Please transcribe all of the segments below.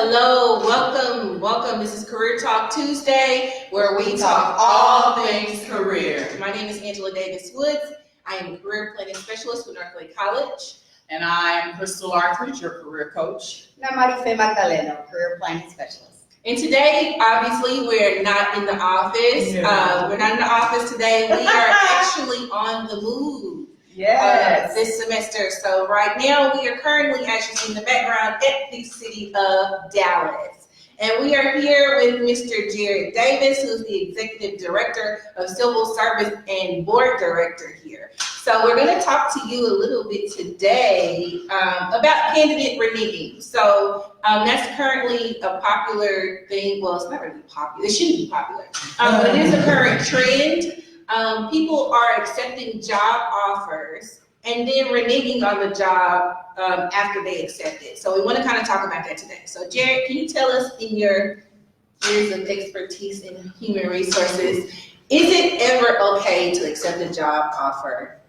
hello. Welcome. This is Career Talk Tuesday, where we talk all things career. My name is Angela Davis Woods. I am a career planning specialist with Northlake College. And I'm Crystal Arthridge, your career coach. And I'm Marife Magdaleno, career planning specialist. And today, obviously, we're not in the office. We're not in the office today. We are actually on the move. Yes. This semester. So right now we are currently actually in the background at the city of Dallas. And we are here with Mr. Jared Davis, who's the Executive Director of Civil Service and Board Director here. So we're going to talk to you a little bit today about candidate reneging. So that's currently a popular thing. Well, it's not really popular. It shouldn't be popular. But it is a current trend. People are accepting job offers and then reneging on the job after they accept it. So we want to kind of talk about that today. So Jared, can you tell us, in your years of expertise in human resources, is it ever okay to accept a job offer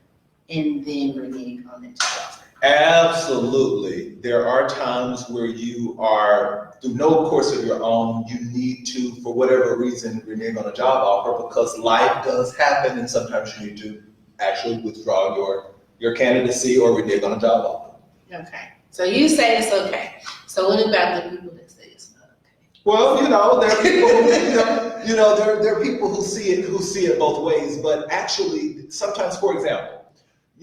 and then renege on the job offer? Absolutely. There are times where you are, through no course of your own, you need to, for whatever reason, renege on a job offer because life does happen, and sometimes you need to actually withdraw your candidacy or renege on a job offer. Okay. So you say it's okay. So what about the people that say it's not okay? Well, there are people who, there are people who see it both ways, but actually sometimes, for example,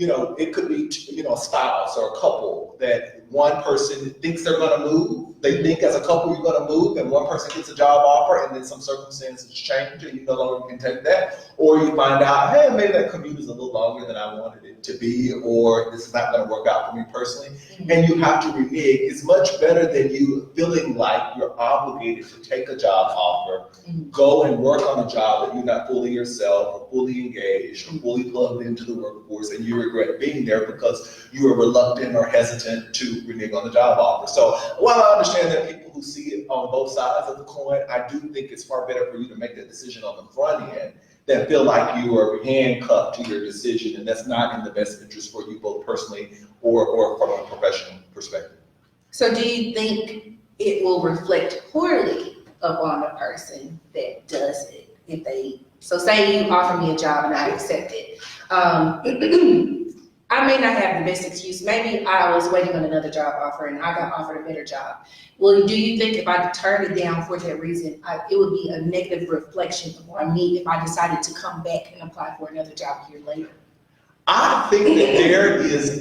it could be, a spouse or a couple that one person thinks they're going to move. They think as a couple you're going to move, and one person gets a job offer, and then some circumstances change, and you no longer can take that. Or you find out, hey, maybe that commute is a little longer than I wanted it to be, or this is not going to work out for me personally. Mm-hmm. And you have to renege. It's much better than you feeling like you're obligated to take a job offer, mm-hmm. go and work on a job that you're not fully yourself, or fully engaged, or fully plugged into the workforce, and you regret being there because you are reluctant or hesitant to renege on the job offer. So while I understand there are people who see it on both sides of the coin, I do think it's far better for you to make that decision on the front end than feel like you are handcuffed to your decision, and that's not in the best interest for you both personally or from a professional perspective. So do you think it will reflect poorly upon a person that does it? So say you offer me a job and I accept it. I may not have the best excuse. Maybe I was waiting on another job offer and I got offered a better job. Well, do you think if I turned it down for that reason, it would be a negative reflection on me if I decided to come back and apply for another job a year later? I think that there is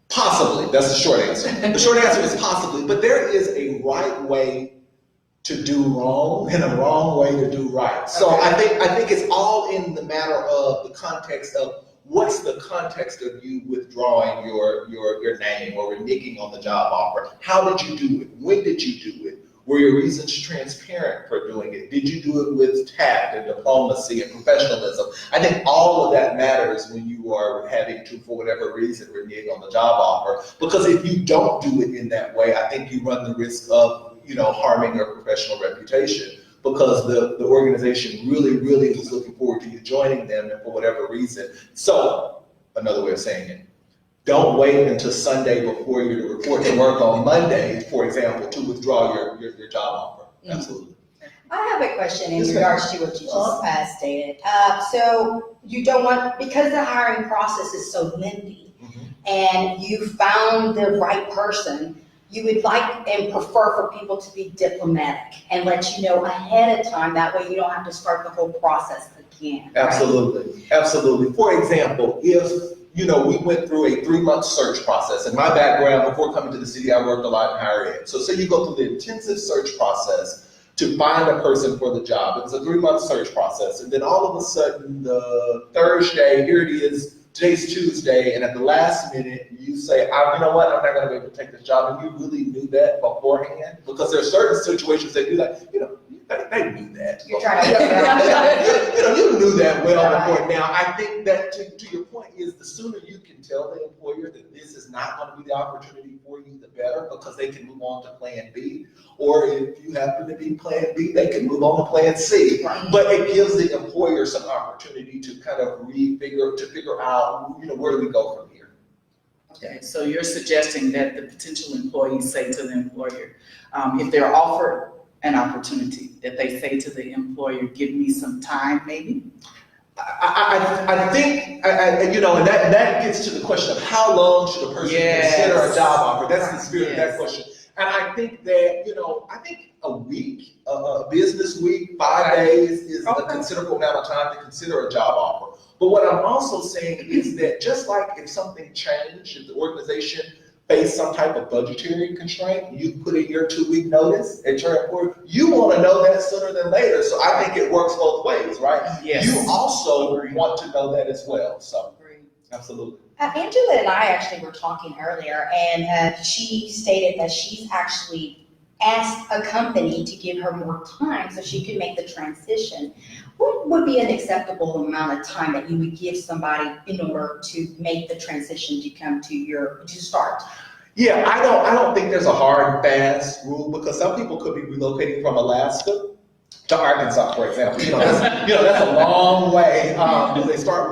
possibly, that's the short answer. The short answer is possibly, but there is a right way to do wrong and a wrong way to do right. So okay. I think it's all in the matter of the context of what's the context of you withdrawing your name or reneging on the job offer? How did you do it? When did you do it? Were your reasons transparent for doing it? Did you do it with tact and diplomacy and professionalism? I think all of that matters when you are having to, for whatever reason, renege on the job offer. Because if you don't do it in that way, I think you run the risk of harming your professional reputation. Because the organization really, really was looking forward to you joining them, and for whatever reason. So, another way of saying it, don't wait until Sunday before you report to work on Monday, for example, to withdraw your job offer. Mm-hmm. Absolutely. I have a question in regards to what you just stated. So you don't want, because the hiring process is so lengthy, mm-hmm. and you found the right person, you would like and prefer for people to be diplomatic and let you know ahead of time. That way you don't have to start the whole process again. Absolutely. Right? Absolutely. For example, if we went through a 3-month search process. In my background, before coming to the city, I worked a lot in higher ed. So say you go through the intensive search process to find a person for the job. It was a 3-month search process. And then all of a sudden, the Thursday, here it is, today's Tuesday, and at the last minute, you say, you know what, I'm not going to be able to take this job. And you really knew that beforehand? Because there are certain situations that do that, they knew that. You're trying to you knew that well before. Now, I think that to your point is the sooner you can tell the employer that this is not going to be the opportunity for you, the better, because they can move on to plan B. Or if you happen to be plan B, they can move on to plan C. Right. But it gives the employer some opportunity to kind of figure out, where do we go from here? Okay, so you're suggesting that the potential employees say to the employer, if they're offered an opportunity, that they say to the employer, give me some time, maybe? I think, you know, and that gets to the question of how long should a person consider a job offer? That's the spirit of that question. And I think that, you know, I think a week, a business week, 5 days is a considerable amount of time to consider a job offer. But what I'm also saying is that just like if something changed, if the organization faced some type of budgetary constraint, you put in your 2-week notice at your employer, you want to know that sooner than later. So I think it works both ways, right? Yes. You also want to know that as well. So, absolutely. Angela and I actually were talking earlier, and she stated that she's actually asked a company to give her more time so she could make the transition. What would be an acceptable amount of time that you would give somebody in order to make the transition to come to start? Yeah, I don't think there's a hard fast rule, because some people could be relocating from Alaska to Arkansas, for example. That's a long way. We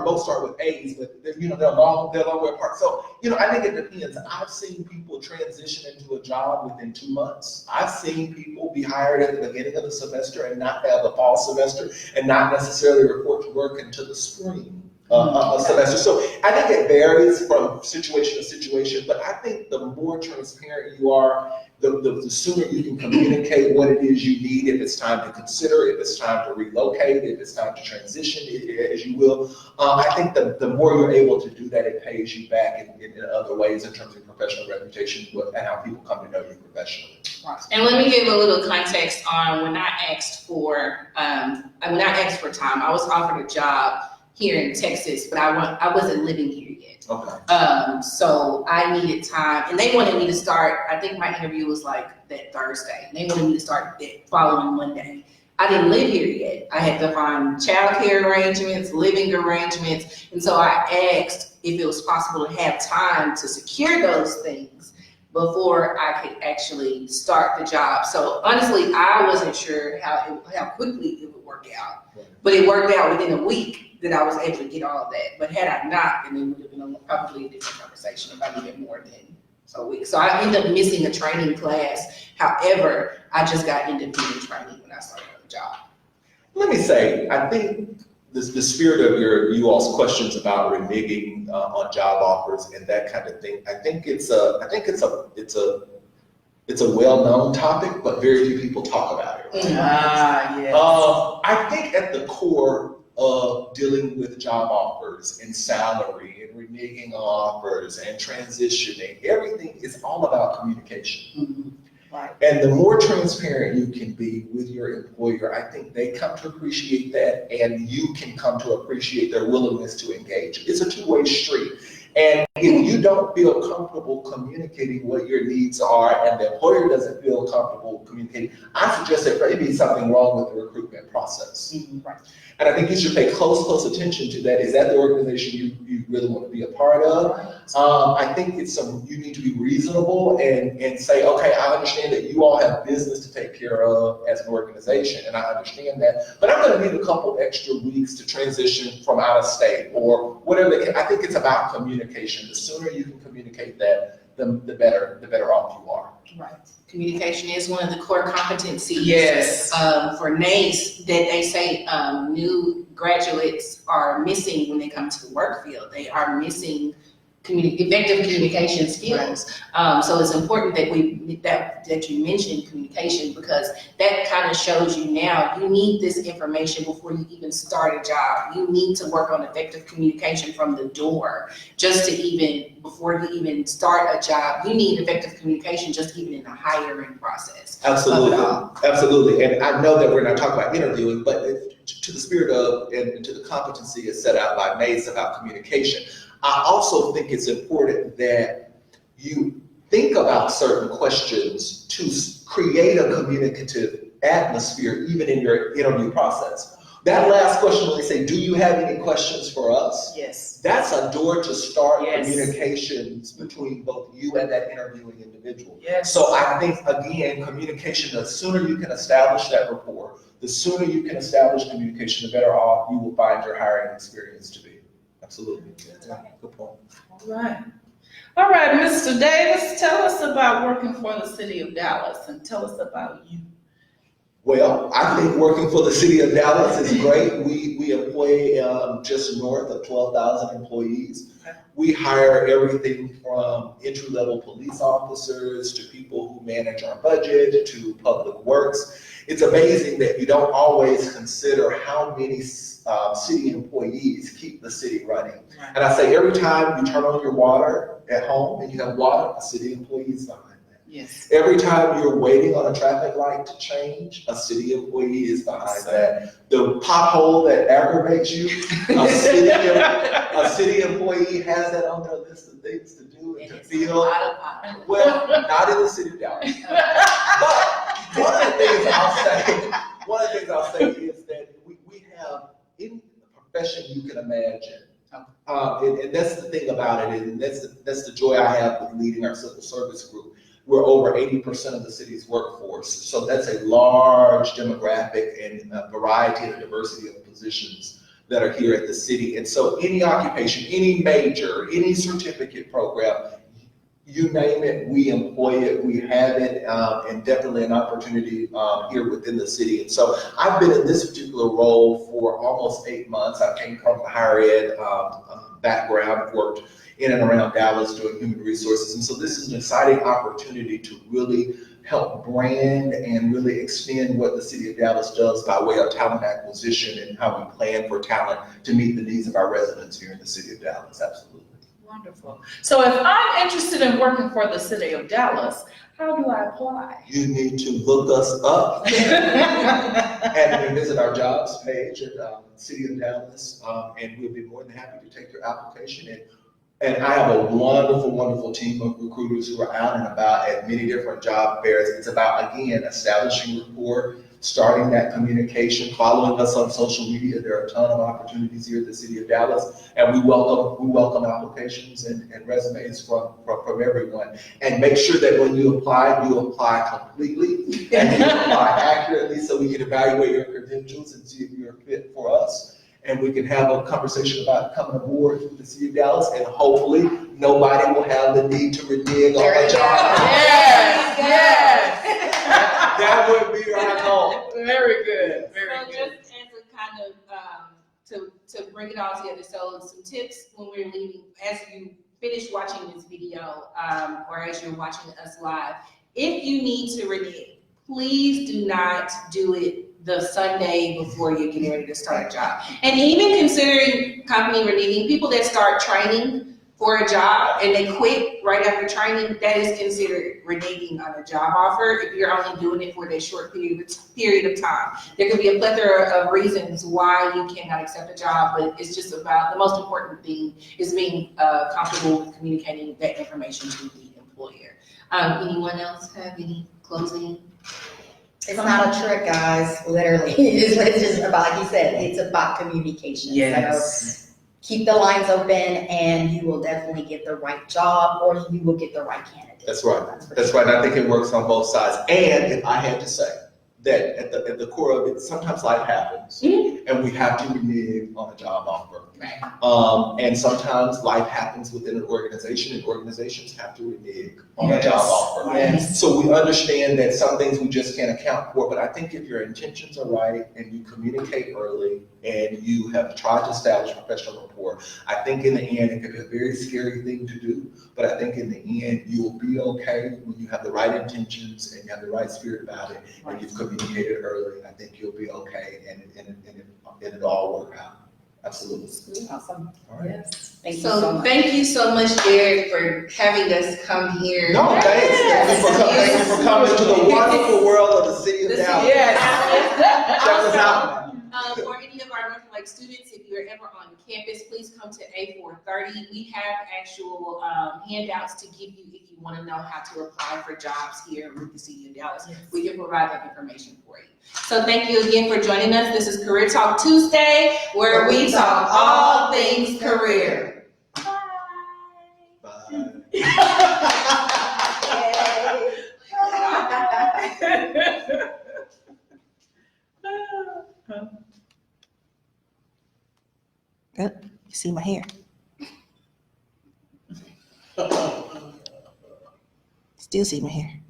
both start with A's, but they're a long way apart. So, I think it depends. I've seen people transition into a job within 2 months. I've seen people be hired at the beginning of the semester and not have a fall semester and not necessarily report to work until the spring semester. So I think it varies from situation to situation, but I think the more transparent you are, the sooner you can communicate what it is you need, if it's time to consider, if it's time to relocate, if it's time to transition, as you will. I think the more you're able to do that, it pays you back in other ways in terms of professional reputation and how people come to know you professionally. And let me give a little context on when I asked for time. I was offered a job here in Texas, but I wasn't living here yet. Okay. So I needed time, and they wanted me to start. I think my interview was like that Thursday. They wanted me to start that following Monday. I didn't live here yet. I had to find childcare arrangements, living arrangements, and so I asked if it was possible to have time to secure those things before I could actually start the job. So honestly, I wasn't sure how quickly it would work out, but it worked out within a week that I was able to get all of that. But had I not, then it would have been probably a different conversation if I needed more than a week. So I ended up missing a training class. However, I just got independent training when I started the job. Let me say, I think the spirit of you all's questions about reneging on job offers and that kind of thing, I think it's a well-known topic, but very few people talk about it. Right? Yes. I think at the core of dealing with job offers and salary and reneging offers and transitioning, everything is all about communication. Mm-hmm. Right. And the more transparent you can be with your employer, I think they come to appreciate that, and you can come to appreciate their willingness to engage. It's a two-way street. And if you don't feel comfortable communicating what your needs are, and the employer doesn't feel comfortable communicating, I suggest that there may be something wrong with the recruitment process. Mm-hmm. Right. And I think you should pay close attention to that. Is that the organization you really want to be a part of? I think you need to be reasonable and say, okay, I understand that you all have business to take care of as an organization, and I understand that, but I'm going to need a couple extra weeks to transition from out of state or whatever. I think it's about communication. The sooner you can communicate that, the better off you are. Right. Communication is one of the core competencies. Yes. For NACE, that they say new graduates are missing when they come to the work field. They are missing effective communication skills. So it's important that you mention communication, because that kind of shows you now you need this information before you even start a job. You need to work on effective communication from the door, before you even start a job. You need effective communication just even in the hiring process. Absolutely. And I know that we're not talking about interviewing, but to the spirit of and to the competency is set out by NACE about communication. I also think it's important that you think about certain questions to create a communicative atmosphere, even in your interview process. That last question, when they say, do you have any questions for us? Yes. That's a door to start communications between both you and that interviewing individual. Yes. So I think, again, communication, the sooner you can establish that rapport, the sooner you can establish communication, the better off you will find your hiring experience to be. Absolutely. Yeah, good point. All right. All right, Mr. Davis, tell us about working for the city of Dallas and tell us about you. Well, I think working for the city of Dallas is great. We employ just north of 12,000 employees. Okay. We hire everything from entry-level police officers to people who manage our budget to public works. It's amazing that you don't always consider how many city employees keep the city running. Right. And I say every time you turn on your water at home and you have water, a city employee is behind that. Yes. Every time you're waiting on a traffic light to change, a city employee is behind that. The pothole that aggravates you, a city employee has that on their list of things to do and to feel. Well, not in the city of Dallas. But one of the things I'll say is that we have any profession you can imagine. And that's the thing about it, and that's the joy I have with leading our civil service group. We're over 80% of the city's workforce, so that's a large demographic and a variety and a diversity of positions that are here at the city. And so any occupation, any major, any certificate program, you name it, we employ it, we have it, and definitely an opportunity here within the city. And so I've been in this particular role for almost 8 months. I came from the higher ed background, worked in and around Dallas doing human resources. And so this is an exciting opportunity to really help brand and really extend what the city of Dallas does by way of talent acquisition and how we plan for talent to meet the needs of our residents here in the city of Dallas. Absolutely. Wonderful. So if I'm interested in working for the city of Dallas, how do I apply? You need to look us up and visit our jobs page at City of Dallas, and we'll be more than happy to take your application in. And I have a wonderful, wonderful team of recruiters who are out and about at many different job fairs. It's about, again, establishing rapport, starting that communication, following us on social media. There are a ton of opportunities here at the City of Dallas, and we welcome applications and resumes from everyone. And make sure that when you apply completely and you apply accurately so we can evaluate your credentials and see if you're fit for us. And we can have a conversation about coming aboard with the City of Dallas, and hopefully nobody will have the need to renege on a job. Yes. That would be our goal. Very good. Very So good. just as a kind of, to bring it all together, so some tips when we're leaving, as you finish watching this video, or as you're watching us live, if you need to renege, please do not do it the Sunday before you're getting ready to start a job. And even considering company reneging, people that start training for a job and they quit right after training, that is considered reneging on a job offer if you're only doing it for that short period of time. There could be a plethora of reasons why you cannot accept a job, but it's just about the most important thing is being comfortable with communicating that information to the employer. Anyone else have any closing? It's not a trick, guys, literally. It's just about, like you said, it's about communication. Yes. So keep the lines open and you will definitely get the right job or you will get the right candidate. That's right. That's right. I think it works on both sides. And if I had to say that at the core of it, sometimes life happens and we have to renege on a job offer. Right. And sometimes life happens within an organization and organizations have to renege on a job offer. Yes. So we understand that some things we just can't account for, but I think if your intentions are right and you communicate early and you have tried to establish professional rapport, I think in the end, it could be a very scary thing to do, but I think in the end, you will be okay when you have the right intentions and you have the right spirit about it and you've communicated early. I think you'll be okay and it'll all work out. Absolutely. Awesome. All right. Yes. Thank you So so much. thank you so much, Jared, for having us come here. No, thanks. Thank you for coming to the wonderful world of the City of Dallas. Yes. Check us out. For any of our North Lake students, if you're ever on campus, please come to A430. We have actual handouts to give you if you want to know how to apply for jobs here with the City of Dallas. Yes. We can provide that information for you. So thank you again for joining us. This is Career Talk Tuesday, where we talk all things career. Bye. You see my hair? Still see my hair.